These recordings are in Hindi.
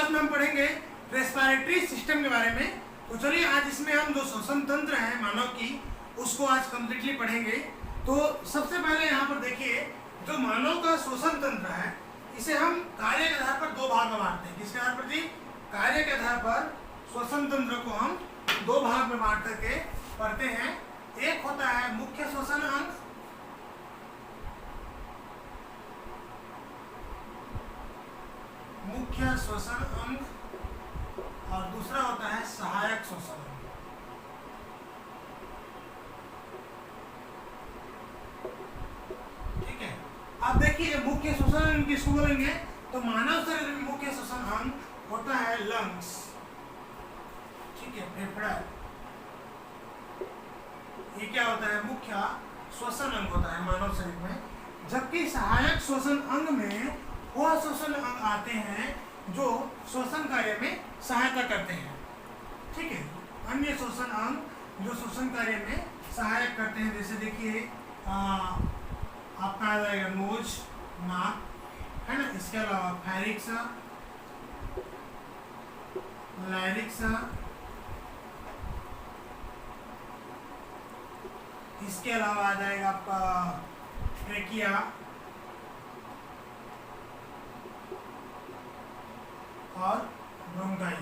क्लास में हम पढ़ेंगे रेस्पिरेटरी सिस्टम के बारे में। तो चलिए आज इसमें हम जो श्वसन तंत्र है मानव की उसको आज कम्प्लीटली पढ़ेंगे। तो सबसे पहले यहाँ पर देखिए, जो मानव का श्वसन तंत्र है इसे हम कार्य के आधार पर दो भाग में बांटते हैं। किसके आधार पर जी? कार्य के आधार पर श्वसन तंत्र को हम दो भाग में बांट करके पढ़ते हैं। एक होता है मुख्य श्वसन अंग, मुख्य श्वसन अंग, और दूसरा होता है सहायक श्वसन अंग। ठीक है, अब देखिए मुख्य श्वसन अंग किसको बोलेंगे? तो मानव शरीर में मुख्य श्वसन अंग होता है लंग्स। ठीक है, फेफड़ा। ये क्या होता है? मुख्य श्वसन अंग होता है मानव शरीर में। जबकि सहायक श्वसन अंग में वह श्वसन अंग आते हैं जो श्वसन कार्य में सहायता करते हैं। ठीक है, अन्य श्वसन अंग जो श्वसन कार्य में सहायक करते हैं, जैसे देखिए आपका आ जाएगा नोज, नाक, है ना। इसके अलावा फेरिक्स, लैरिक्स, इसके अलावा आ जाएगा आपका ट्रेकिया, और ब्रोंकाई।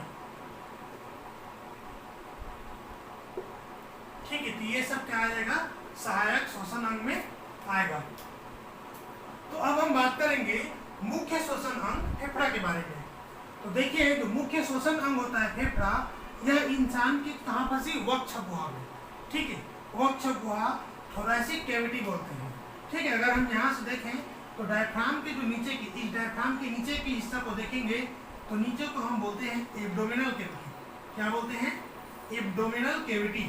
ठीक है, तो ये सब क्या आ जाएगा? सहायक श्वसन अंग में आएगा। तो अब हम बात करेंगे मुख्य श्वसन अंग फेफड़ा के बारे में। तो देखिए, जो मुख्य श्वसन अंग होता है फेफड़ा, यह इंसान की कहाँ पर सी? वक्ष गुहा में। ठीक है, वक्ष गुहा, थोरैसिक कैविटी बोलते हैं। ठीक है, अगर हम यहाँ से देखें तो डायफ्राम के जो नीचे की, इस डायफ्राम के नीचे के हिस्सा को देखेंगे तो नीचे को हम बोलते हैं एब्डोमिनल कैविटी। क्या बोलते हैं? Abdominal cavity.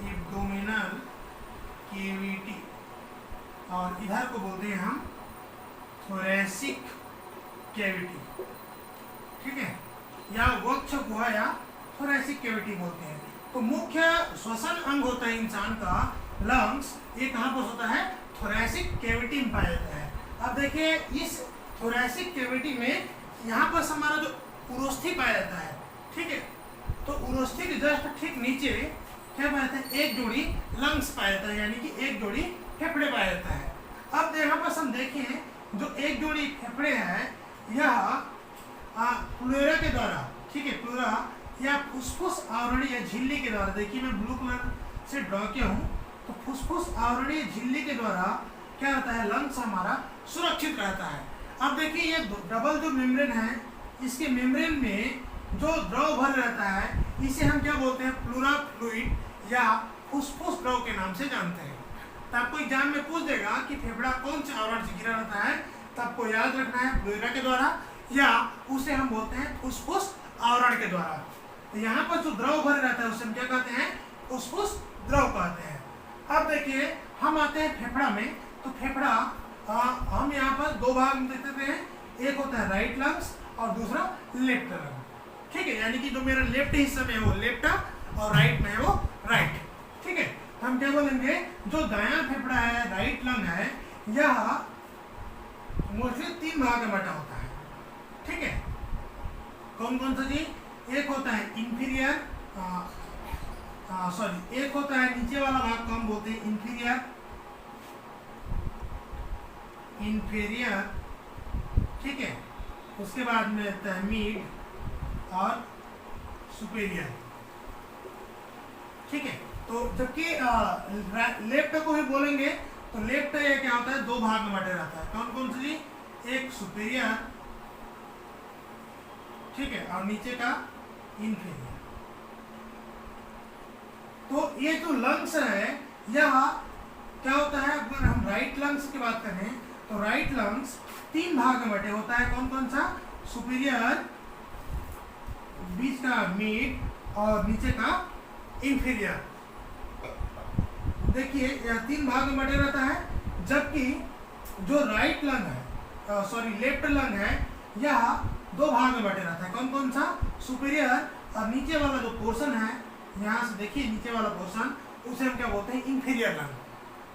Abdominal cavity. और इधर को बोलते हैं हम थोरैसिक कैविटी। ठीक है, या वक्ष गुहा या थोरैसिक कैविटी बोलते हैं। तो मुख्य श्वसन अंग होता है इंसान का लंग्स, ये कहाँ पर होता है? थोरैसिक कैविटी में पाया जाता है। अब देखिए, इस थोरैसिक कैविटी में यहाँ पर हमारा जो उरोस्थि पाया जाता है। ठीक है, तो उरोस्थि के जस्ट ठीक नीचे क्या पाया जाता है? एक जोड़ी लंग्स पाया जाता है, यानी कि एक जोड़ी फेफड़े पाया जाता है। अब यहाँ पर हम देखें, जो एक जोड़ी फेफड़े हैं यह प्लूरा के द्वारा, ठीक है, प्लूरा या फुसफुस आवरणीय झिल्ली के द्वारा, देखिए मैं ब्लू कलर से ड्रॉ किया हूँ, तो फुसफुस आवरणीय झिल्ली के द्वारा क्या होता है? लंग्स हमारा सुरक्षित रहता है। अब देखिए, ये डबल जो मेम्ब्रेन है, इसके मेम्ब्रेन में जो द्रव भर रहता है इसे हम क्या बोलते हैं? प्लूरा फ्लूइड या फुसफुस द्रव के नाम से जानते हैं। तो आपको एग्जाम में पूछ देगा कि फेफड़ा कौन से आवरण से घिरा रहता है, तो आपको याद रखना है प्लूरा के द्वारा, या उसे हम बोलते हैं फुसफुस आवरण के द्वारा। तो यहाँ पर जो द्रव भर रहता है उसे हम क्या कहते हैं? फुसफुस द्रव कहते हैं। अब देखिए, हम आते हैं फेफड़ा में। तो फेफड़ा हम यहाँ पर दो भाग में देखते हैं, एक होता है राइट लंग्स और दूसरा लेफ्ट लंग। ठीक है, यानी कि जो मेरा लेफ्ट हिस्सा में है वो लेफ्ट और राइट में है वो राइट। ठीक है, तो हम क्या बोलेंगे? जो दायां फेफड़ा है, राइट लंग है, यह मोस्टली तीन भाग में बटा होता है। ठीक है, कौन कौन सा जी? एक होता है इंफीरियर, एक होता है नीचे वाला भाग को हम बोलते हैं इंफीरियर, ठीक है, उसके बाद में आता है मिड और सुपीरियर। ठीक है, तो जबकि लेफ्ट को ही बोलेंगे तो लेफ्ट ये क्या होता है? दो भाग में बटे रहता है। कौन कौन सी? एक सुपीरियर, ठीक है, और नीचे का इंफीरियर। तो ये जो लंग्स है यह क्या होता है? अगर हम राइट लंग्स की बात करें तो राइट लंग्स तीन भाग में बटे होता है। कौन कौन सा? सुपीरियर, बीच का मिड और नीचे का इंफीरियर। देखिए, यह तीन भाग में बटे रहता है। जबकि जो राइट लंग है, लेफ्ट लंग है, यह दो भाग में बटे रहता है। कौन कौन सा? सुपीरियर, और नीचे वाला जो पोर्शन है, यहाँ से देखिए नीचे वाला पोर्शन, उसे हम क्या बोलते हैं? Inferior lung.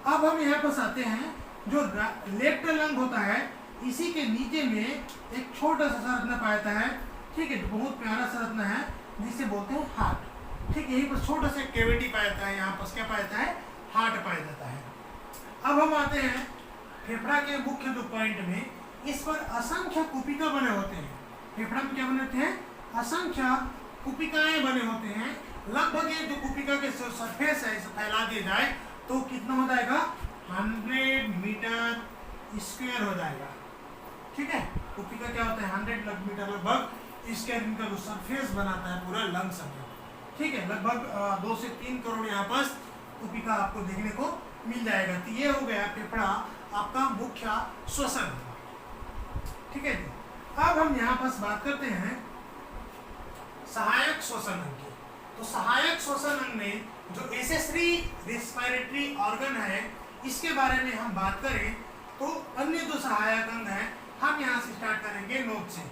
अब हम यहाँ पर आते हैं, जो लेफ्ट लंग होता है इसी के नीचे में एक छोटा सा संरचना पाया जाता है, ठीक है, जो बहुत प्यारा संरचना है जिसे बोलते हैं हार्ट। ठीक है, यहीं पर छोटा सा कैविटी पाया जाता है, यहाँ पर क्या पाया जाता है, हार्ट पाया जाता है। अब हम आते हैं फेफड़ा के मुख्य जो पॉइंट में, इस पर असंख्य कुपिका बने होते हैं। फेफड़ा में क्या बने होते हैं, असंख्य कुपिकाएं बने होते हैं। लगभग ये जो कुपिका के सरफेस है इसे फैला दिया जाए तो कितना हो जाएगा, 100 मीटर स्क्वायर हो जाएगा। ठीक है, कुपिका क्या होता है, 100 मीटर लगभग स्क्वायर इनका जो सरफेस बनाता है पूरा लंग्स में। ठीक है, लगभग 2 से 3 करोड़ यहाँ पर कुपिका आपको देखने को मिल जाएगा। तो ये हो गया फेफड़ा आपका मुख्य श्वसन। ठीक है जी, अब हम यहाँ पर बात करते हैं सहायक श्वसन अंग की। तो सहायक श्वसन अंग में जो एसेसरी रेस्पिरेटरी ऑर्गन है, इसके बारे में हम बात करें तो अन्य जो सहायक अंग है, हम यहाँ से स्टार्ट करेंगे नोज से।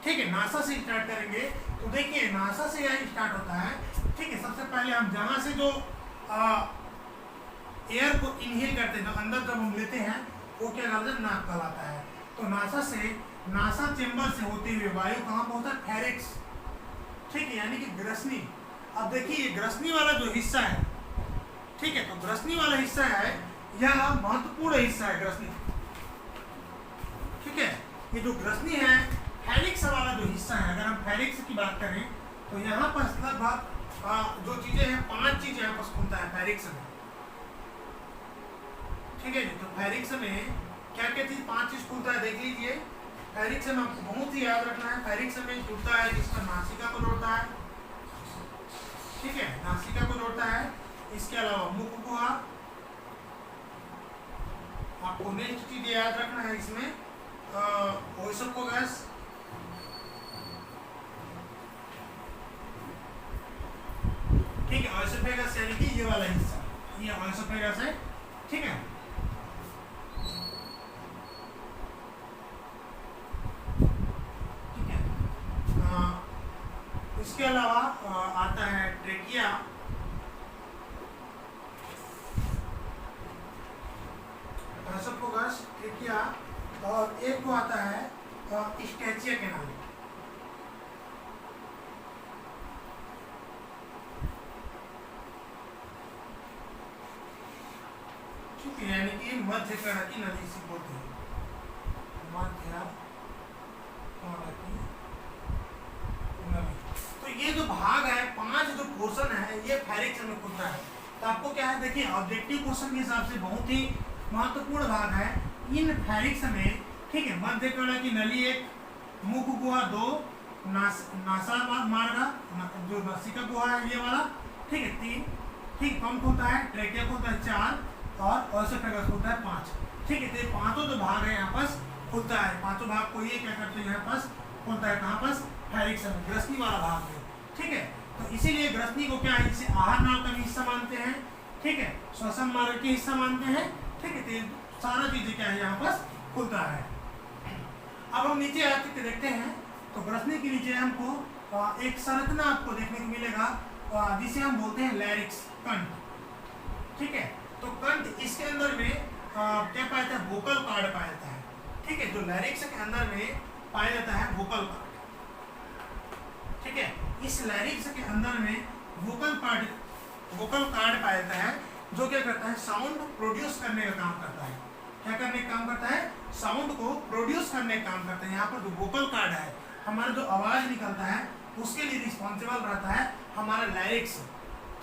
ठीक है, नासा से स्टार्ट करेंगे। तो देखिए नासा से यह स्टार्ट होता है। ठीक है, सबसे पहले हम जहाँ से जो एयर को इनहेल करते हैं, जो अंदर जब हम लेते हैं वो क्या कहते हैं, नाक कहलाता है। तो नासा से, नासा चेंबर से होते हुए वायु कहाँ पहुँचता है, फेरिक्स। ठीक है, यानी कि ग्रसनी। अब देखिए ये ग्रसनी वाला जो हिस्सा है, ठीक है, तो ग्रसनी वाला हिस्सा है, यह महत्वपूर्ण हिस्सा है ग्रसनी। ठीक है, ये जो ग्रसनी है, फेरिक्स वाला जो हिस्सा है, अगर हम फेरिक्स की बात करें तो यहाँ पर लगभग जो चीजें हैं, 5 चीजें यहाँ पर खुलता है फेरिक्स में। ठीक है जी, तो फेरिक्स में क्या क्या चीज, 5 चीज खुलता है, देख लीजिए। फेरिक्स में आपको बहुत ही याद रखना है, फेरिक्स में जुड़ता है जिसका नासिका को जोड़ता है। ठीक है, नासिका को जोड़ता है। इसके अलावा मुख गुहा, आपको नेक्स्ट चीज याद रखना है इसमें ओएसोफेगस, ठीक है, ओएसोफेगस यानी कि ये वाला हिस्सा, ये ओएसोफेगस है। ठीक है, ठीक है, इसके अलावा आता है ट्रेकिया, ओएसोफेगस, ट्रेकिया, और एक को आता है स्टैचिया के नाम। यानी कि मध्य कड़की नदी से बोलते हैं, मध्य कड़की नदी। तो ये जो भाग है, 5 जो पोर्शन है, ये फेरिक्स में खुलता है। तो आपको क्या है, देखिए ऑब्जेक्टिव क्वेश्चन के हिसाब से बहुत ही महत्वपूर्ण भाग है इन फेरिक्स में। ठीक है, मध्य कड़की नली 1, मुख गुहा 2, नासा मार्ग जो नासिका गुहा है ये वाला, ठीक है 3, ठीक, पंख होता है, ट्रेकिया होता है 4, और ओएसोफेगस होता है 5। ठीक है, तो ये 5 जो भाग है यहाँ पास खुलता है। 5 भाग को ये क्या करते हैं, यहाँ पास खुलता है, कहाँ पास, फेरिक्स में, ग्रसनी वाला भाग में। ठीक है, तो इसीलिए ग्रसनी को क्या है, इसे आहार नाल का भी हिस्सा मानते हैं। ठीक है, श्वसन मार्ग के हिस्सा मानते हैं। ठीक है, तो सारा चीजें क्या है यहाँ पास खुलता है। अब हम नीचे आते देखते हैं तो ग्रसनी के नीचे हमको एक संरचना आपको देखने को मिलेगा जिसे हम बोलते हैं लैरिक्स, कंठ। ठीक है, तो कंठ, इसके अंदर में क्या पाया जाता है, वोकल कार्ड पाया जाता है। ठीक है, जो लैरिक्स के अंदर में पाया जाता है वोकल कार्ड। ठीक है, इस लैरिक्स के अंदर में वोकल कार्ड पाया जाता है, जो क्या करता है, साउंड प्रोड्यूस करने का काम करता है। क्या करने का काम करता है, साउंड को प्रोड्यूस करने का काम करता है। यहाँ पर जो वोकल कार्ड है, हमारा जो आवाज निकलता है उसके लिए रिस्पॉन्सिबल रहता है हमारा लैरिक्स।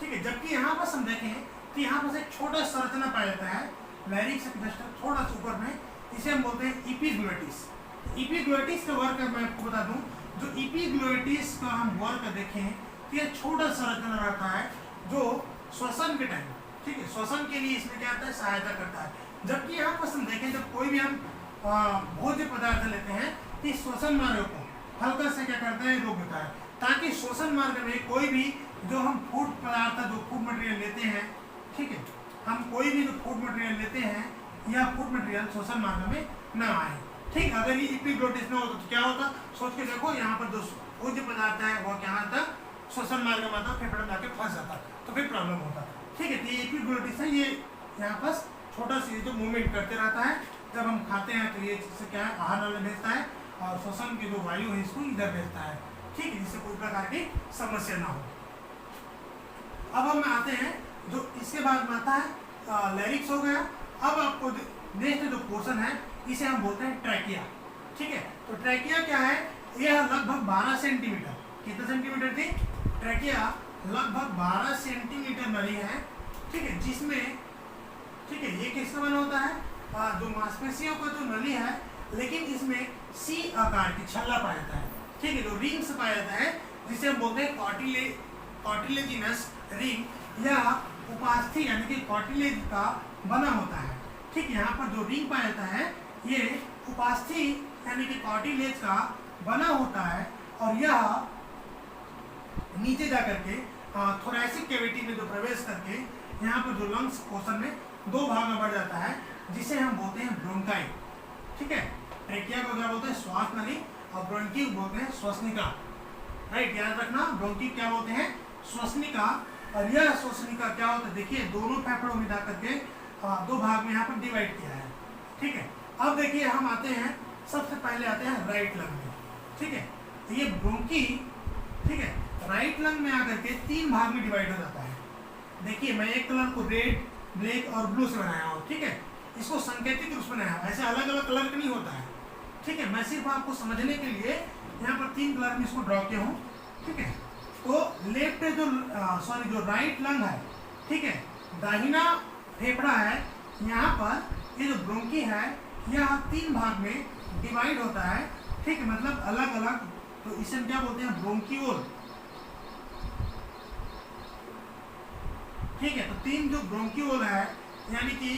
ठीक है, जबकि यहाँ पर हम देखें तो यहाँ पर एक छोटा संरचना पाया जाता है लैरिक्स के जस्ट थोड़ा सा ऊपर में, इसे हम बोलते हैं इपिग्लोटिस। इपिग्लोटिस का वर्क मैं आपको बता दूं, जो इपिग्लोटिस का हम वर्क देखें तो ये छोटा संरचना रहता है जो श्वसन के टाइम, ठीक है, श्वसन के लिए इसमें क्या आता है, सहायता करता है। जबकि यहाँ पर हम देखें, जब कोई भी हम भोज्य पदार्थ लेते हैं तो इस श्वसन मार्ग को हल्का से क्या करता है, रोक देता है, ताकि श्वसन मार्ग में कोई भी जो हम फूड पदार्थ, जो फूड मटेरियल लेते हैं, ठीक है, हम कोई भी जो फूड मटेरियल लेते हैं या फूड मटेरियल श्वसन मार्ग में न आए। ठीक, अगर ये इपिग्लोटिस में होता तो क्या होता, सोच के देखो, यहाँ पर जो भोज्य पदार्थ है वो क्या आता, श्वसन मार्ग में आता, फेफड़े में आके फंस जाता, तो फिर प्रॉब्लम होता। ठीक है, तो ये एपिग्लोटिस है, ये यहाँ पर छोटा सा जो मूवमेंट करते रहता है। जब हम खाते देते हैं तो ये इससे क्या है आहार नाल में भेजता है और श्वसन की जो वायु है इसको इधर भेजता है, ठीक है, जिससे कोई प्रकार की समस्या ना हो। अब हम आते हैं जो इसके बाद में आता है लैरिक्स हो गया। अब आपको नेक्स्ट जो पोर्शन है इसे हम बोलते हैं ट्रैकिया, ठीक है। तो ट्रैकिया क्या है, यह लगभग 12 सेंटीमीटर, कितने सेंटीमीटर थी, ट्रैकिया लगभग 12 सेंटीमीटर नली है, ठीक है, जिसमें, ठीक है, ये किसका बना होता है, जो मांसपेशियों का जो नली है, लेकिन इसमें सी आकार की छल्ला पाया जाता है, ठीक है, जो रिंग्स पाया जाता है जिसे हम बोलते हैं कार्टिलेजिनस रिंग या उपास्थि यानी कि कार्टिलेज का बना होता है, ठीक है। यहाँ पर जो रिंग पाया जाता है ये उपास्थि यानी कि कार्टिलेज का बना होता है और यह नीचे जा करके थोरैसिक कैविटी में जो प्रवेश करके यहाँ पर जो लंग्स पोर्शन में दो भाग में बढ़ जाता है जिसे हम बोलते हैं ब्रोंकाई, ठीक है। ट्रेकिया को क्या बोलते हैं, श्वास नली, और ब्रोंकी बोलते हैं श्वसनिका, राइट, याद रखना, ब्रोंकी क्या बोलते हैं, श्वसनिका, और यह श्वसनिका क्या होता है, देखिए दोनों फेफड़ों में जा करके दो भाग में यहाँ पर डिवाइड किया है, ठीक है। अब देखिए हम आते हैं, सबसे पहले आते हैं राइट लंग में, ठीक है, तो ये ब्रोंकी, ठीक है, राइट लंग में आकर के 3 भाग में डिवाइड हो जाता है। देखिए मैं एक कलर को रेड, ब्लैक और ब्लू से बनाया हूँ, ठीक है, इसको सांकेतिक रूप से बनाया हूँ, ऐसे अलग अलग कलर का नहीं होता है, ठीक है, मैं सिर्फ आपको समझने के लिए यहाँ पर 3 कलर में इसको ड्रॉ किया हूँ, ठीक है। तो लेफ्ट जो जो राइट लंग है, ठीक है, दाहिना फेफड़ा है, यहाँ पर ये जो ब्रोंकी है यह 3 भाग में डिवाइड होता है, ठीक है, मतलब अलग अलग, तो इसे हम क्या बोलते हैं, ब्रोंकियोल, ठीक है। तो 3 जो ब्रोंकियोल है यानी कि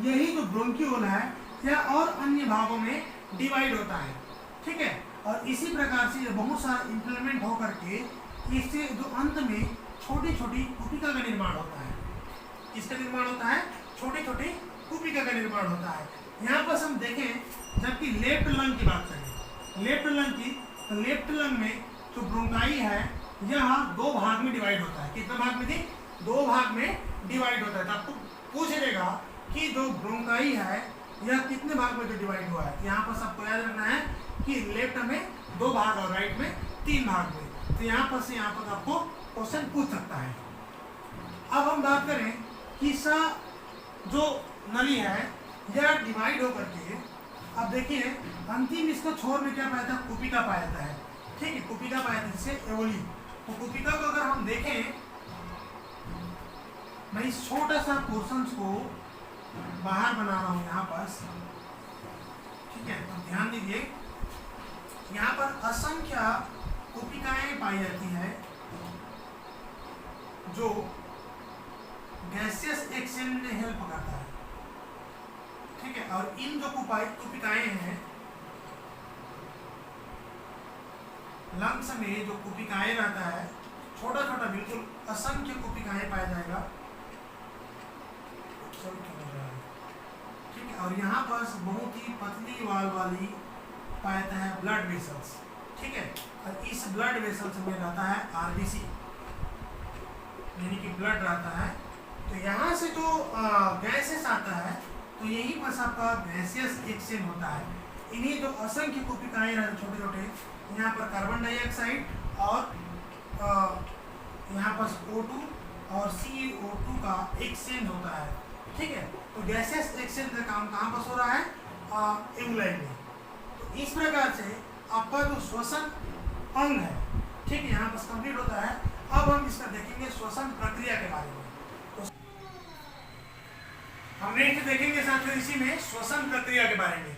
यही जो ब्रोंकियोल है यह और अन्य भागों में डिवाइड होता है, ठीक है, और इसी प्रकार से बहुत सारा इंप्लीमेंट होकर के इससे जो अंत में छोटी छोटी कुपिका का निर्माण होता है, इसका निर्माण होता है, छोटी छोटी कुपिका का निर्माण होता है। यहाँ पर हम देखें, जबकि लेफ्ट लंग की बात करें, लेफ्ट लंग की, तो लेफ्ट लंग में जो ब्रोंकाई है यह 2 भाग में डिवाइड होता है, कितने भाग में थी, 2 भाग में डिवाइड होता है। तो आपको पूछ लेगा कि जो ब्रोंकाई है यह कितने भाग में जो डिवाइड हुआ है, यहाँ पर सबको याद रखना है कि लेफ्ट में 2 भाग और राइट में 3 भाग में, तो यहाँ पर से यहाँ पर आपको क्वेश्चन पूछ सकता है। अब हम बात करें कि जो नली है यह डिवाइड होकर के, अब देखिए अंतिम इसको छोर में क्या पाया था, कुपिका पाया जाता है, ठीक है, कुपिका पाया था जिससे एवोली। तो कुपिका को अगर हम देखें, मैं इस छोटा सा पोर्शन को बाहर बना रहा हूं यहाँ पर, ठीक है, तो ध्यान दीजिए यहाँ पर असंख्य कुपिकाएं पाई जाती है जो गैसियस एक्सचेंज में हेल्प करता है, ठीक है, और इन जो कुपिकाएं हैं, लंग्स में जो कुपिकाएं रहता है, छोटा छोटा बिल्कुल असंख्य कुपिकाएं पाया जाएगा, ठीक है, और यहाँ पर बहुत ही पतली वाल वाली पाया जाता है ब्लड वेसल्स, ठीक है, और इस ब्लड वेसल्स में रहता है आरबीसी यानी कि ब्लड रहता है। तो यहाँ से जो गैसेस आता है तो यही बस आपका गैसियस एक्सचेंज होता है। इन्हीं जो असंख्य कुपिकाएं रहते छोटे छोटे, यहाँ पर कार्बन डाइऑक्साइड और यहाँ पर O2 और CO2 का एक्सचेंज होता है, ठीक है। तो गैसियस एक्सचेंज का काम कहाँ पर हो रहा है, एवोलाई में। तो इस प्रकार से आपका जो श्वसन अंग है, ठीक है, यहाँ पर कंप्लीट होता है। अब हम इसका देखेंगे श्वसन प्रक्रिया के बारे में। तो हम नेक्स्ट देखेंगे साथ में इसी में श्वसन प्रक्रिया के बारे में।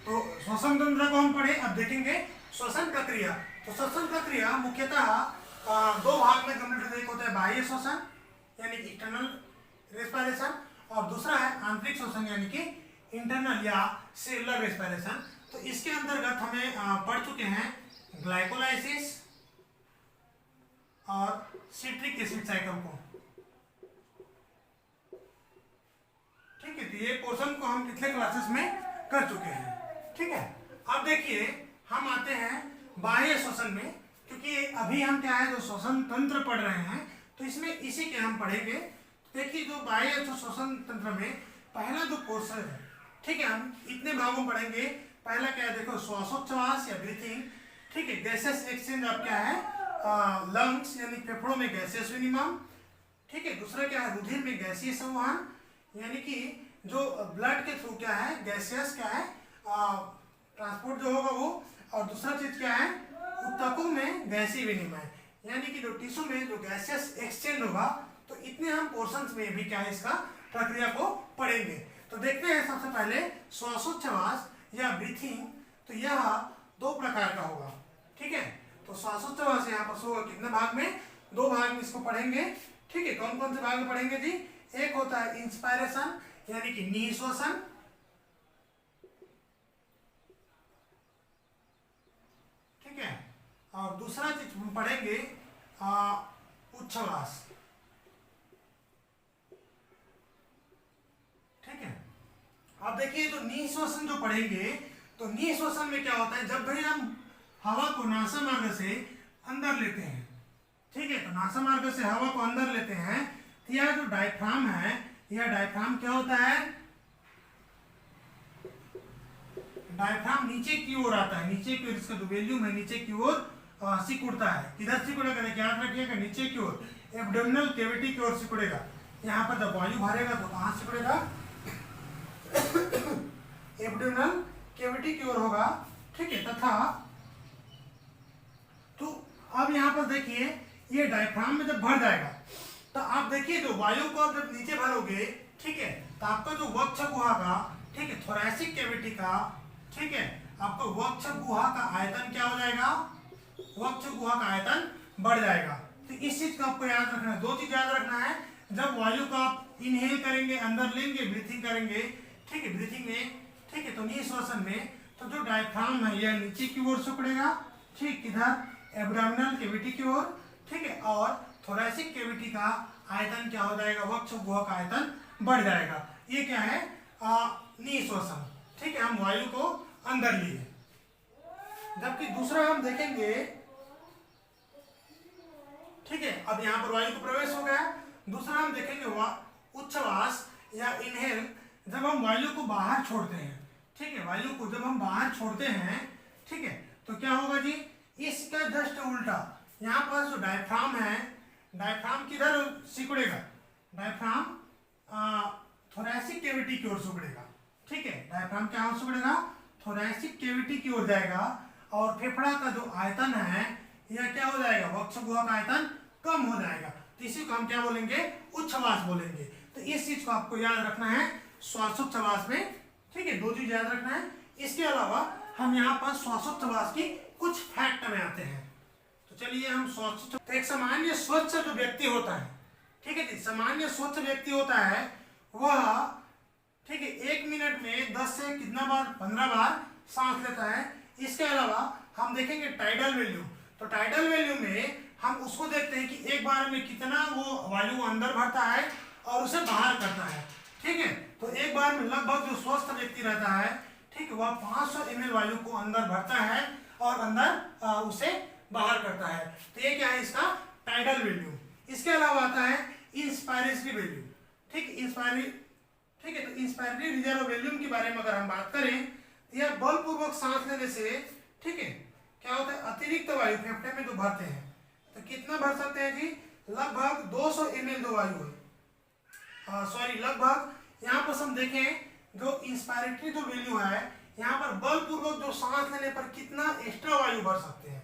तो श्वसन तंत्र को हम पढ़े, अब देखेंगे श्वसन प्रक्रिया। तो श्वसन प्रक्रिया मुख्यतः 2 भाग में कंप्लीट होता है। एक होता है बाह्य श्वसन यानी कि एक्सटर्नल रेस्पिरेशन, और दूसरा है आंतरिक श्वसन यानी कि इंटरनल या सेलुलर रेस्पिरेशन। तो इसके अंतर्गत हमें पढ़ चुके हैं ग्लाइकोलाइसिस और सिट्रिक एसिड साइकिल को, ठीक है। तो ये पोर्शन को हम पिछले क्लासेस में कर चुके हैं, ठीक है। अब देखिए हम आते हैं बाह्य श्वसन में, क्योंकि अभी हम क्या है जो श्वसन तंत्र पढ़ रहे हैं तो इसमें इसी के हम पढ़ेंगे। देखिए जो बाह्य श्वसन तंत्र में पहला जो पोर्शन है ठीक है, हम इतने भागों में पढ़ेंगे। पहला क्या है देखो, श्वासोच्छ्वास या ब्रीथिंग, ठीक है। गैसेस एक्सचेंज अब क्या है, लंग्स यानी फेफड़ों में गैसेस विनिमय, ठीक है। दूसरा क्या है, रुधिर में गैसीय संवहन, यानी कि जो ब्लड के थ्रू क्या है, गैसियस क्या है, ट्रांसपोर्ट जो होगा वो। और दूसरा चीज क्या है, ऊतकों में गैसीय विनिमय, यानी कि जो टिश्यू में जो गैसियस एक्सचेंज होगा। तो इतने हम पोर्शंस में भी क्या है, इसका प्रक्रिया को पढ़ेंगे। तो देखते हैं सबसे पहले श्वासोच्छ्वास या ब्रीथिंग। तो यह दो प्रकार का होगा, ठीक है। तो श्वासोच्छ्वास यहाँ पर होगा कितने भाग में, दो भाग में इसको पढ़ेंगे, ठीक है। कौन कौन से भाग में पढ़ेंगे जी, एक होता है इंस्पायरेशन यानी कि निःश्वासन, ठीक है। और दूसरा चीज हम पढ़ेंगे उच्छ्वास, ठीक है। अब देखिए तो निःश्वासन जो पढ़ेंगे, तो निःश्वासन में क्या होता है, जब भी हम हवा को नासा मार्ग से अंदर लेते हैं, ठीक है। तो नासा मार्ग से हवा को अंदर लेते हैं, तो यह जो डायफ्राम है, यह डायफ्राम क्या होता है, डायफ्राम नीचे की ओर आता है, नीचे की ओर इसका जो वॉल्यूम है नीचे की ओर सिकुड़ता है। किधर सिकुड़ेगा, याद रखिएगा, नीचे की ओर, एब्डोमिनल कैविटी की ओर सिकुड़ेगा। यहाँ पर जब वायु भरेगा तो कहाँ सिकुड़ेगा, एब्डोमिनल कैविटी की ओर होगा, ठीक है। तथा तो अब यहाँ पर देखिए, ये डायफ्राम में जब भर जाएगा, तो आप देखिए जो वायु को आप जब नीचे भरोगे, ठीक है, तो आपका जो वक्ष गुहा का, ठीक है, थोरैसिक कैविटी का, ठीक है, आपका वक्ष गुहा का आयतन क्या हो जाएगा, वक्ष गुहा का आयतन बढ़ जाएगा। तो इस चीज को आपको याद रखना है, दो चीज याद रखना है। जब वायु को आप इनहेल करेंगे, अंदर लेंगे, ब्रीथिंग करेंगे, ठीक है, ब्रीथिंग में, ठीक है, तो निःश्वासन में, तो जो डायफ्राम है यह नीचे की ओर सिकुड़ेगा, ठीक, किधर, एब्डोमिनल कैविटी की ओर, ठीक है। और थोरैसिक कैविटी का आयतन क्या हो जाएगा, वक्ष गुहा का आयतन बढ़ जाएगा। ये क्या है, निःश्वासन, ठीक है, हम वायु को अंदर लिए। जबकि दूसरा हम देखेंगे, ठीक है, अब यहाँ पर वायु को प्रवेश हो गया। दूसरा हम देखेंगे उच्छ्वास या इनहेल, जब हम वायु को बाहर छोड़ते हैं, ठीक है, वायु को जब हम बाहर छोड़ते हैं, ठीक है, तो क्या होगा जी, इसका जस्ट उल्टा, यहाँ पर जो डायफ्राम है, डायफ्राम किधर सिकुड़ेगा, डायफ्राम थोरैसिक कैविटी की ओर सिकुड़ेगा, ठीक है। डायफ्राम क्या ओर सिकुड़ेगा, थोरैसिक कैविटी की ओर जाएगा। और फेफड़ा का जो आयतन है यह क्या हो जाएगा, वक्ष गुहा का आयतन कम हो जाएगा। तो इसी को हम क्या बोलेंगे, उच्छ्वास बोलेंगे। तो इस चीज को आपको याद रखना है श्वासोच्छ्वास में, ठीक है, दो चीज याद रखना है। इसके अलावा हम यहाँ पर श्वासोच्छ्वास की कुछ फैक्ट में आते हैं। तो चलिए हम श्वासोच्छ्वास, तो एक सामान्य स्वच्छ जो व्यक्ति होता है, ठीक है, सामान्य स्वच्छ व्यक्ति होता है वह, ठीक है, 1 मिनट में 10 से कितना बार, 15 बार सांस लेता है। इसके अलावा हम देखेंगे टाइडल वैल्यू, तो टाइडल वैल्यू में हम उसको देखते हैं कि एक बार में कितना वो वायु अंदर भरता है और उसे बाहर करता है, ठीक है। तो एक बार में लगभग जो स्वस्थ व्यक्ति रहता है, ठीक है, वह 500 ml वायु को अंदर भरता है और अंदर उसे बाहर करता है। तो ये क्या है, इसका टाइडल वैल्यू। इसके अलावा आता है इंस्पायरेटरी वैल्यू, ठीक, ठीक है। तो इंस्पायरेटरी रिजर्व वॉल्यूम के बारे में अगर हम बात करें, यह बलपूर्वक सांस लेने से, ठीक है, क्या होता है, अतिरिक्त वायु फेफड़े में जो भरते हैं, तो कितना भर सकते हैं जी, लगभग 200 ml जो वायु है, सॉरी, लगभग यहाँ पर हम देखें जो इंस्पायरेटरी जो वैल्यू है, यहाँ पर बलपूर्वक जो सांस लेने पर कितना एक्स्ट्रा वायु भर सकते हैं,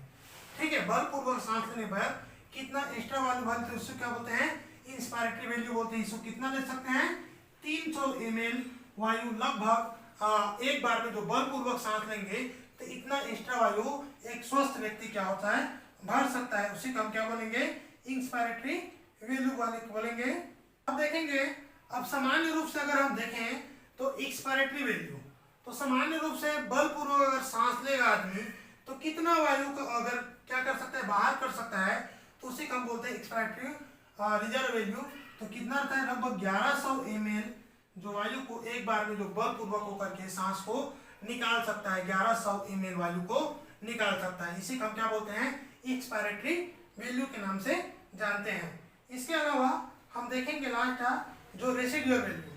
ठीक है, बलपूर्वक सांस लेने पर कितना एक्स्ट्रा वायु भरते हैं, उससे क्या बोलते हैं, इंस्पायरेटरी वैल्यू बोलते हैं। इसको कितना ले सकते हैं, 300 ml वायु लगभग एक बार में जो बलपूर्वक सांस लेंगे, तो इतना एक्स्ट्रा वायु एक स्वस्थ व्यक्ति क्या होता है, भर सकता है। उसी को हम क्या बोलेंगे, इंस्पायरेटरी वैल्यू बोलेंगे। अब देखेंगे, अब सामान्य रूप से अगर हम देखें तो एक्सपायरेटरी वैल्यू, तो सामान्य रूप से बलपूर्वक अगर सांस लेगा आदमी, तो कितना वायु को अगर क्या कर सकता है, बाहर कर सकता है, तो उसी को हम बोलते हैं एक्सपायरेटरी रिजर्व वैल्यू। तो कितना रहता है, लगभग 1100 ml जो वायु को एक बार में जो बलपूर्वक होकर के सांस को निकाल सकता है, 1100 ml वायु को निकाल सकता है। इसी को हम क्या बोलते हैं, एक्सपायरेटरी वैल्यू के नाम से जानते हैं। इसके अलावा हम देखेंगे लास्ट जो रेसिडुअल वैल्यू,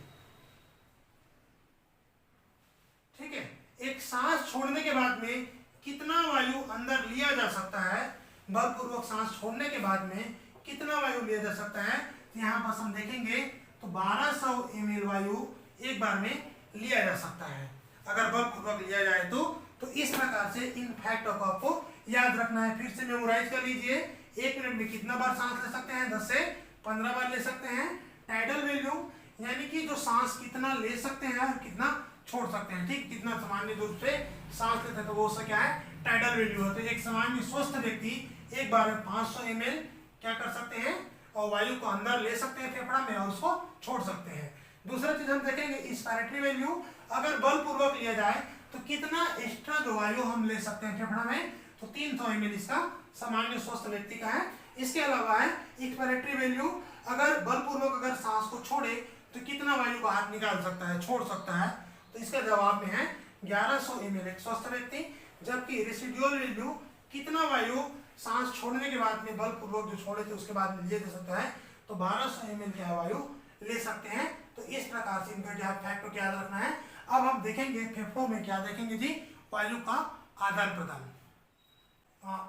सांस छोड़ने के बाद में कितना वायु अंदर लिया जा सकता है, बलपूर्वक सांस छोड़ने के बाद में कितना वायु लिया जा सकता है, तो यहाँ पर हम देखेंगे तो 1200 ml वायु एक बार में लिया जा सकता है अगर बलपूर्वक लिया जाए तो इस प्रकार से इन फैक्टों को आपको याद रखना है। फिर से मेमोराइज कर लीजिए। 1 मिनट में कितना बार सांस ले सकते हैं, 10 से 15 बार ले सकते हैं। टाइडल वैल्यू यानी कि जो सांस कितना ले सकते हैं और कितना छोड़ सकते हैं, ठीक, कितना सामान्य रूप से सांस लेते हैं, तो वो उसका क्या है, टाइडल वैल्यू है। तो एक सामान्य स्वस्थ व्यक्ति एक बार में 500 ml क्या कर सकते हैं, और वायु को अंदर ले सकते हैं फेफड़ा में और उसको छोड़ सकते हैं। दूसरा चीज हम देखेंगे इंस्पायरेटरी वैल्यू, अगर बलपूर्वक लिया जाए तो कितना एक्स्ट्रा जो वायु हम ले सकते हैं फेफड़ा में, तो 300 ml इसका सामान्य स्वस्थ व्यक्ति का है। इसके अलावा है एक्सपायरेटरी वैल्यू, अगर बलपूर्वक अगर सांस को छोड़े तो कितना वायु बाहर निकाल सकता है, छोड़ सकता है, तो इसका जवाब में है 1100 ml एक स्वस्थ व्यक्ति। जबकि रेसिडुअल वैल्यू कितना वायु सांस छोड़ने के बाद में बलपूर्वक जो छोड़े थे उसके बाद में लिया जा सकता है, तो 1200 ml क्या वायु ले सकते हैं। तो इस प्रकार से इनका क्या फैक्ट को याद रखना है। अब हम देखेंगे फेफड़ों में क्या देखेंगे जी, वायु का आदान प्रदान।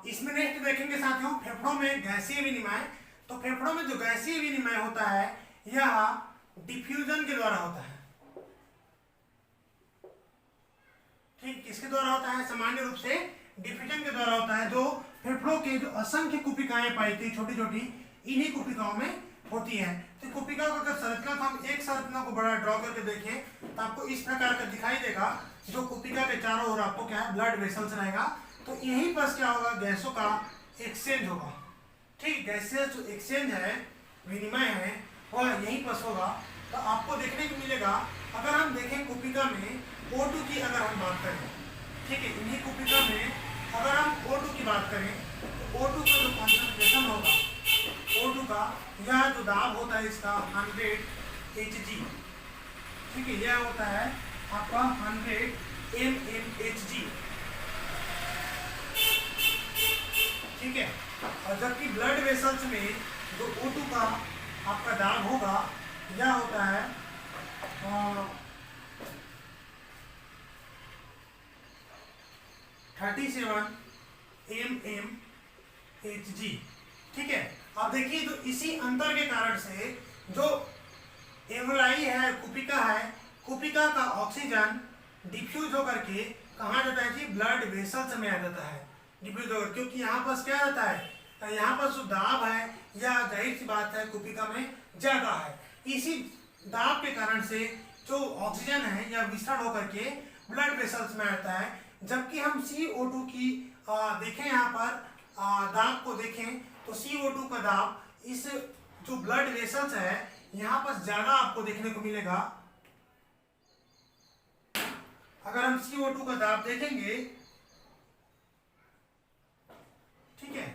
इसमें नेक्स्ट देखेंगे साथियों फेफड़ों में गैसीय विनिमय। तो फेफड़ों में जो गैसीय विनिमय होता है यह डिफ्यूजन के द्वारा होता है। ठीक, किसके द्वारा होता है, सामान्य रूप से डिफ्यूजन के द्वारा होता है। जो फेफड़ों के जो असंख्य कुपिकाएं पाई थी छोटी छोटी, इन्हीं कुपिकाओं में होती है। तो कुपिका का अगर संरचना को हम एक संरचना को बड़ा ड्रॉ करके देखें तो आपको इस प्रकार का दिखाई देगा। जो कुपिका के चारों ओर आपको क्या है, ब्लड वेसल्स रहेगा। तो यहीं पर क्या होगा, गैसों का एक्सचेंज होगा। ठीक, गैसेस जो एक्सचेंज है, विनिमय है, वह यहीं पर होगा। तो आपको देखने को मिलेगा, अगर हम देखें कुपिका में O2 की अगर हम बात करें, ठीक है, इन्हीं कुपिका में अगर हम O2 की बात करें तो O2 का जो कॉन्सेंट्रेशन होगा, O2 का यह जो दाब होता है इसका 100 Hg, ठीक है, यह होता है आपका 100 mmHg, ठीक है। और जबकि ब्लड वेसल्स में जो O2 का आपका दाब होगा यह होता है 37 mmHg, ठीक है। अब देखिए तो इसी अंतर के कारण से जो एवलाई है, कुपिका है, कुपिका का ऑक्सीजन डिफ्यूज होकर के कहाँ जाता है जी, ब्लड वेसल्स में आ जाता है, डिफ्यूज होकर, क्योंकि यहाँ पर क्या रहता है, यहाँ पर जो दाब है यह जाहिर सी बात है कुपिका में ज्यादा है। इसी दाब के कारण से जो ऑक्सीजन है यह विसरण होकर के ब्लड वेसल्स में आता है। जबकि हम CO2 की देखें, यहाँ पर दाब को देखें तो CO2 का दाब इस जो ब्लड वेसल्स है यहाँ पर ज्यादा आपको देखने को मिलेगा। अगर हम CO2 का दाब देखेंगे, ठीक है,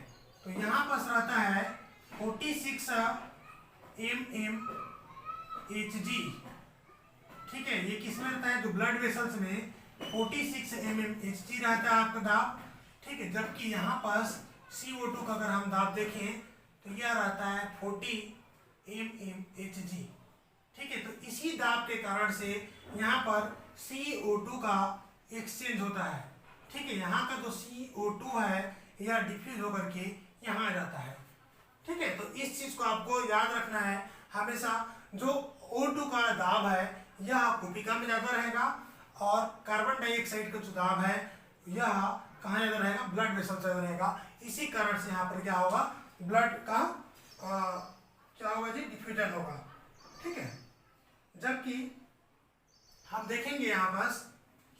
तो यहाँ पर रहता है 46 mmHg, ठीक है। ये किसमें रहता है, जो ब्लड वेसल्स में 46 mmHg रहता है आपका दाब, ठीक है। जबकि यहाँ पर CO2 का अगर हम दाब देखें तो यह रहता है 40 mmHg, ठीक है। तो इसी दाब के कारण से यहाँ पर CO2 का एक्सचेंज होता है, ठीक है। यहाँ का जो CO2 है यह डिफ्यूज होकर के यहाँ आ जाता है, ठीक है। तो इस चीज को आपको याद रखना है हमेशा। जो O2 का दाब है यह कुपिका में ज्यादा रहेगा और कार्बन डाइऑक्साइड का जो दाब है यह कहाँ ज्यादा रहेगा, ब्लड वेसल ज्यादा रहेगा। इसी कारण से यहाँ पर क्या होगा, ब्लड का क्या होगा जी, डिफ्यूजन होगा, ठीक है। जबकि हम देखेंगे यहाँ पर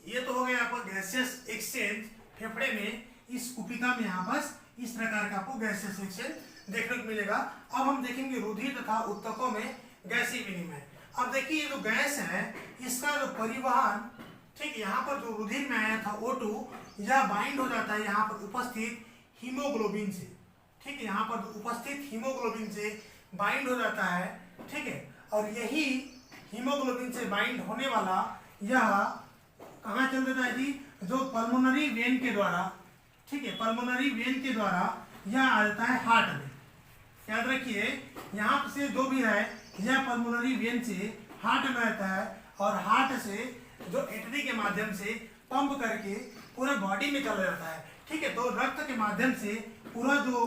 ये तो हो गया आपका गैसियस एक्सचेंज फेफड़े में, इस कुपिका में यहाँ पर इस प्रकार का आपको गैसियस एक्सचेंज देखने को मिलेगा। अब हम देखेंगे रुधिर तथा उत्तकों में गैसीय विनिमय। अब देखिए ये जो गैस है इसका जो परिवहन, ठीक, यहाँ पर जो रुधिर में आया था O2 यह बाइंड हो जाता है यहाँ पर उपस्थित हीमोग्लोबिन से, ठीक है, यहाँ पर उपस्थित हीमोग्लोबिन से बाइंड हो जाता है, ठीक है। और यही हीमोग्लोबिन से बाइंड होने वाला यह कहाँ चल जाता है जी, जो पल्मोनरी वेन के द्वारा, ठीक है, पल्मोनरी वेन के द्वारा यह आ जाता है हार्ट में। याद रखिए यहाँ से जो भी है यह पल्मोनरी वेन से हार्ट में आता है और हार्ट से जो एटरी के माध्यम से पंप करके पूरा बॉडी में चला जाता है। ठीक है, तो रक्त के माध्यम से पूरा जो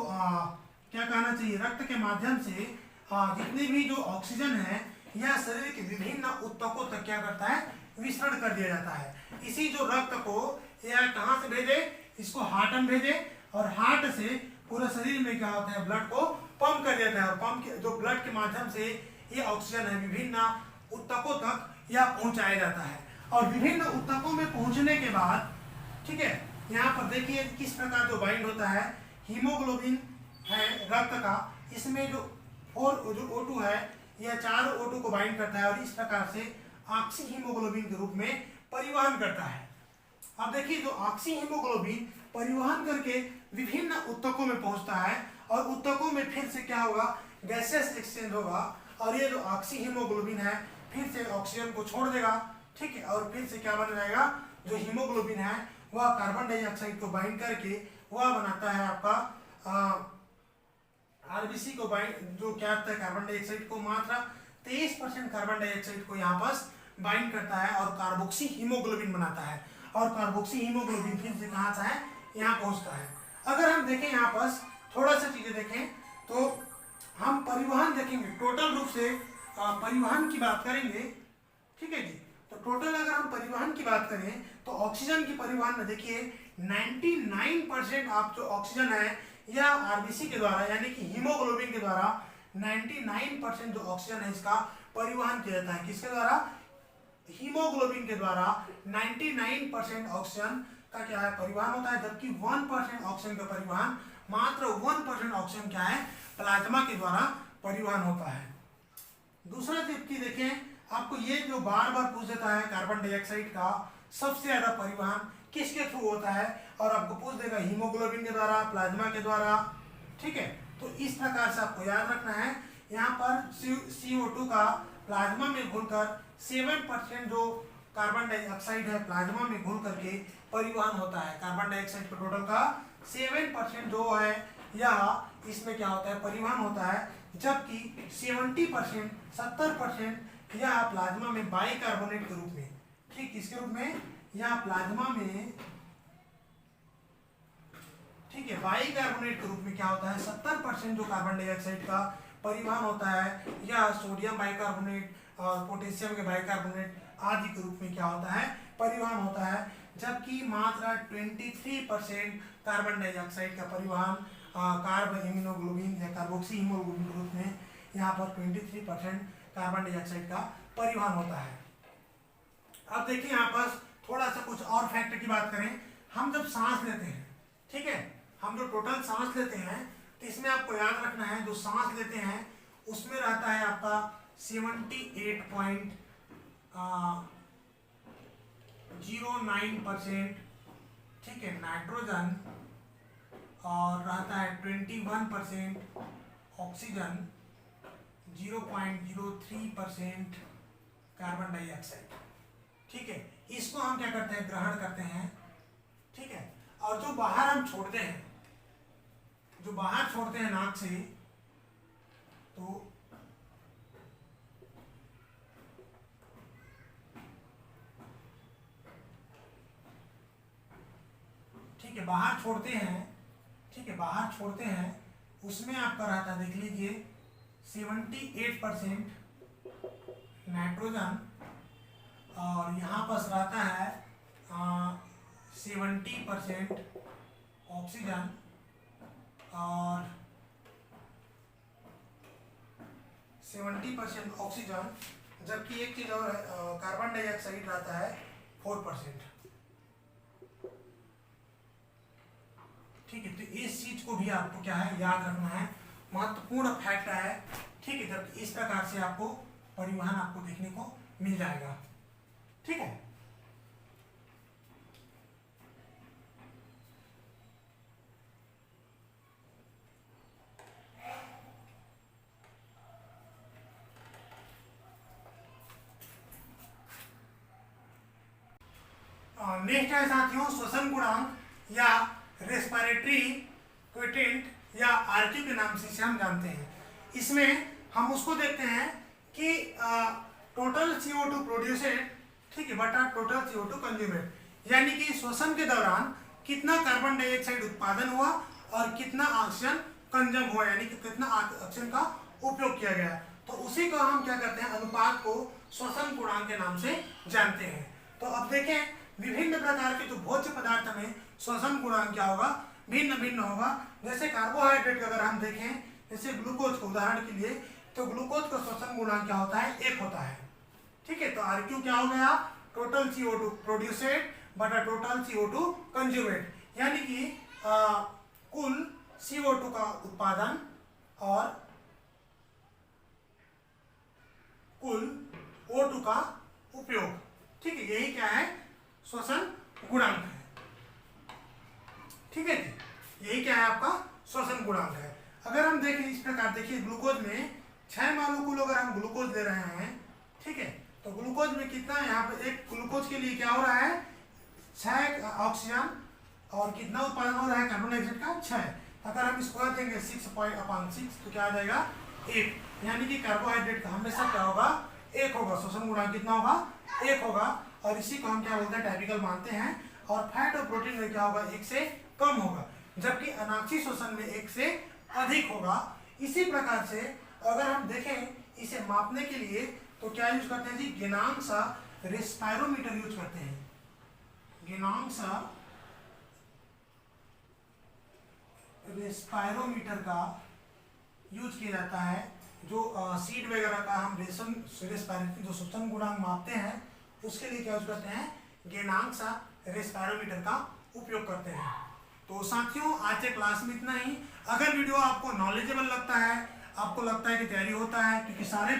क्या कहना चाहिए, रक्त के माध्यम से जितने भी जो ऑक्सीजन है यह शरीर के विभिन्न ऊतकों तक क्या करता है, वितरण कर दिया जाता है। इसी जो रक्त को यह कहाँ से भेजे, इसको हार्ट में भेजे और हार्ट से पूरे शरीर में क्या होता है, ब्लड को पंप कर देता है और पंप के जो ब्लड के माध्यम से ये ऑक्सीजन है विभिन्न ऊतकों तक यह पहुंचाया जाता है। और विभिन्न ऊतकों में पहुंचने के बाद, ठीक है, यहाँ पर देखिए किस प्रकार जो बाइंड होता है, हीमोग्लोबिन है रक्त का, इसमें जो O2 है यह 4 O2 को बाइंड करता है और इस प्रकार से ऑक्सी हीमोग्लोबिन के रूप में परिवहन करता है। अब देखिए जो ऑक्सी हीमोग्लोबिन परिवहन करके विभिन्न ऊतकों में पहुंचता है और ऊतकों में फिर से क्या होगा, गैसेस एक्सचेंज होगा और ये जो ऑक्सी हीमोग्लोबिन है फिर से ऑक्सीजन को छोड़ देगा। ठीक है, और फिर से क्या बन जाएगा, जो हीमोग्लोबिन है वह कार्बन डाइऑक्साइड को बाइंड करके वह बनाता है आपका आरबीसी को बाइंड, जो क्या होता है कार्बन डाइऑक्साइड को मात्रा 23% कार्बन डाइऑक्साइड को यहाँ पर बाइंड करता है और कार्बोक्सी हीमोग्लोबिन बनाता है और कार्बोक्सी हीमोग्लोबिन फिर से कहाँ से है, यहाँ पहुँचता है। अगर हम देखें यहाँ पर थोड़ा सा चीजें देखें तो हम परिवहन देखेंगे, टोटल रूप से परिवहन की बात करेंगे। ठीक है जी, तो टोटल अगर हम परिवहन की बात करें तो ऑक्सीजन की परिवहन में देखिए 99% आप जो ऑक्सीजन है या आरबीसी के द्वारा यानी कि हीमोग्लोबिन के द्वारा 99% जो ऑक्सीजन है इसका परिवहन किया जाता है। किसके द्वारा, हीमोग्लोबिन के द्वारा 99% ऑक्सीजन का क्या है, परिवहन होता है, जबकि 1% ऑक्सीजन का परिवहन, मात्र 1% ऑक्सीजन क्या है, प्लाज्मा के द्वारा परिवहन होता है। दूसरा चीज देखें, आपको ये जो बार बार पूछ देता है कार्बन डाइऑक्साइड का सबसे ज्यादा परिवहन किसके थ्रू होता है, और आपको पूछ देगा हीमोग्लोबिन के द्वारा, प्लाज्मा के द्वारा। ठीक है, तो इस प्रकार से आपको याद रखना है। यहाँ पर CO2 का प्लाज्मा में घुलकर 7% जो कार्बन डाइऑक्साइड है प्लाज्मा में घुल करके परिवहन होता है। कार्बन डाइऑक्साइड के टोटल का 7% जो है यह इसमें क्या होता है, परिवहन होता है, जबकि 70% यह प्लाज्मा में बाइकार्बोनेट के रूप में, ठीक किसके रूप में, यह प्लाज्मा में, ठीक है, बाइकार्बोनेट के रूप में क्या होता है, 70% जो कार्बन डाइऑक्साइड का परिवहन होता है यह सोडियम बाइकार्बोनेट और पोटेशियम के बाइकार्बोनेट आदि के रूप में क्या होता है, परिवहन होता है। जबकि मात्र 23% कार्बन डाइऑक्साइड का परिवहन कार्ब हीमोग्लोबिन या कार्बोक्सी हीमोग्लोबिन के रूप में यहाँ पर 23% कार्बन डाइऑक्साइड का परिवहन होता है। अब देखिए यहाँ पर थोड़ा सा कुछ और फैक्ट की बात करें, हम जब सांस लेते हैं, ठीक है, हम जो टोटल सांस लेते हैं तो इसमें आपको याद रखना है जो सांस लेते हैं उसमें रहता है आपका 78.09%, ठीक है, नाइट्रोजन और रहता है 21% ऑक्सीजन, 0.03% कार्बन डाइऑक्साइड। ठीक है, इसको हम क्या करते हैं, ग्रहण करते हैं। ठीक है, और जो बाहर हम छोड़ते हैं, जो बाहर छोड़ते हैं नाक से, तो ठीक है, बाहर छोड़ते हैं, ठीक है, बाहर छोड़ते हैं, उसमें आपका रहता है, देख लीजिए 78% नाइट्रोजन और यहाँ पर रहता है 70% ऑक्सीजन और 70% ऑक्सीजन, जबकि एक चीज और कार्बन डाइऑक्साइड रहता है 4%। ठीक है, तो इस चीज को भी आपको क्या है, याद रखना है, महत्वपूर्ण फैक्ट है। ठीक है, जबकि इस प्रकार से आपको परिवहन आपको देखने को मिल जाएगा। ठीक है, नेक्स्ट है साथियों श्वसन गुणांक या रेस्पिरेटरी क्विटेंट या आरक्यू के नाम से इसे हम जानते हैं। इसमें हम उसको देखते हैं कि टोटल CO2 प्रोड्यूसेड, ठीक है, बटा टोटल CO2 कंज्यूमेड, यानी कि श्वसन के दौरान कितना कार्बन डाइऑक्साइड उत्पादन हुआ और कितना ऑक्सीजन कंजम हुआ, यानी कि कितना ऑक्सीजन का उपयोग किया गया। तो उसी को हम क्या करते हैं, अनुपात को श्वसन गुणांक के नाम से जानते हैं। तो अब देखें विभिन्न प्रकार के जो भोज्य पदार्थ में श्वसन गुणांक क्या होगा, भिन्न भिन्न होगा। जैसे कार्बोहाइड्रेट अगर हम देखें, जैसे ग्लूकोज को उदाहरण के लिए, तो ग्लूकोज का श्वसन गुणांक क्या होता है, 1 होता है। ठीक है, तो RQ क्या हो गया, टोटल CO2 प्रोड्यूसेड बटा टोटल CO2 कंज्यूमेड, यानी कि कुल CO2 का उत्पादन और कुल O2 का उपयोग। ठीक है, यही क्या है, श्वसन गुणांक है। ठीक है जी, यही क्या है आपका श्वसन गुणांक है। अगर हम देखें इस प्रकार, देखिए ग्लूकोज में 6 मॉलिक्यूल अगर हम ग्लूकोज ले रहे हैं, ठीक है, तो ग्लूकोज में कितना, यहाँ पे एक ग्लूकोज के लिए क्या हो रहा है, 6 ऑक्सीजन और कितना उत्पादन हो रहा है कार्बन डाइऑक्साइड का, 6। अगर हम इसको देंगे 6/6 तो क्या आ जाएगा, 1, यानी कि कार्बोहाइड्रेट का हमेशा क्या होगा, 1 होगा, श्वसन गुणांक कितना होगा, 1 होगा। और इसी को हम क्या बोलते हैं, टाइपिकल मानते हैं। और फैट और प्रोटीन में क्या होगा, 1 से कम होगा, जबकि अनाक्षी श्वसन में 1 से अधिक होगा। इसी प्रकार से अगर हम देखें इसे मापने के लिए तो क्या यूज करते हैं जी, गेनांसा रेस्पायरोमीटर यूज करते हैं। गेनांसा रेस्पायरोमीटर का यूज किया जाता है। जो सीड वगैरह का हम रेस्पायरेटरी जो श्वसन गुणांक मापते हैं उसके लिए क्या यूज करते हैं, गेनांसा रेस्पायरोमीटर का उपयोग करते हैं। तो साथियों आज के क्लास में इतना ही। अगर वीडियो आपको नॉलेजेबल लगता है, आपको लगता है कि तैयारी होता है, क्योंकि सारे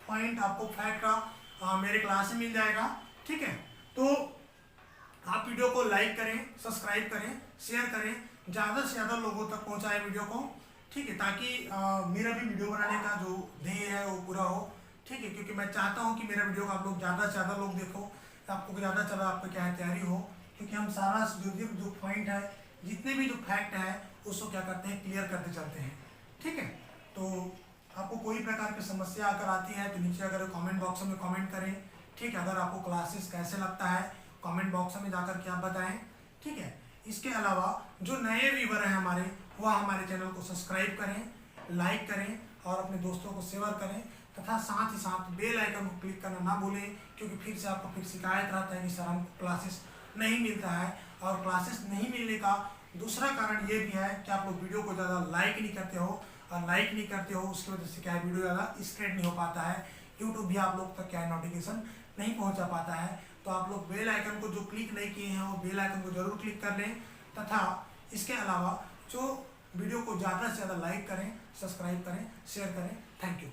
पॉइंट आपको फैक्ट का मेरे क्लास में मिल जाएगा। ठीक है, तो आप वीडियो को लाइक करें, सब्सक्राइब करें, शेयर करें, ज़्यादा से ज़्यादा लोगों तक पहुंचाएं वीडियो को। ठीक है, ताकि मेरा भी वीडियो बनाने का जो ध्येय है वो पूरा हो। ठीक है, क्योंकि मैं चाहता हूं कि मेरा वीडियो को आप लोग ज़्यादा से ज़्यादा लोग देखो, आपको ज़्यादा से ज़्यादा आपका क्या है तैयारी हो। क्योंकि हम सारा जो पॉइंट है, जितने भी जो फैक्ट है उसको क्या करते हैं, क्लियर करते चलते हैं। ठीक है, तो आपको कोई प्रकार की समस्या अगर आती है तो नीचे अगर कमेंट बॉक्स में कमेंट करें। ठीक है, अगर आपको क्लासेस कैसे लगता है कमेंट बॉक्स में जाकर के आप बताएं। ठीक है, इसके अलावा जो नए व्यूवर हैं हमारे, वह हमारे चैनल को सब्सक्राइब करें, लाइक करें और अपने दोस्तों को शेयर करें, तथा साथ ही साथ बेल आइकन को क्लिक करना ना भूलें, क्योंकि फिर से आपको फिर शिकायत रहता है कि सर हमको क्लासेस नहीं मिलता है। और क्लासेस नहीं मिलने का दूसरा कारण ये भी है कि आप लोग वीडियो को ज़्यादा लाइक नहीं करते हो, और लाइक नहीं करते हो उसकी वजह से क्या है, वीडियो ज़्यादा स्प्रेड नहीं हो पाता है, यूट्यूब भी आप लोग तक क्या है नोटिफिकेशन नहीं पहुंचा पाता है। तो आप लोग बेल आइकन को जो क्लिक नहीं किए हैं वो बेल आइकन को जरूर क्लिक कर लें, तथा इसके अलावा जो वीडियो को ज़्यादा से ज़्यादा लाइक करें, सब्सक्राइब करें, शेयर करें। Thank you.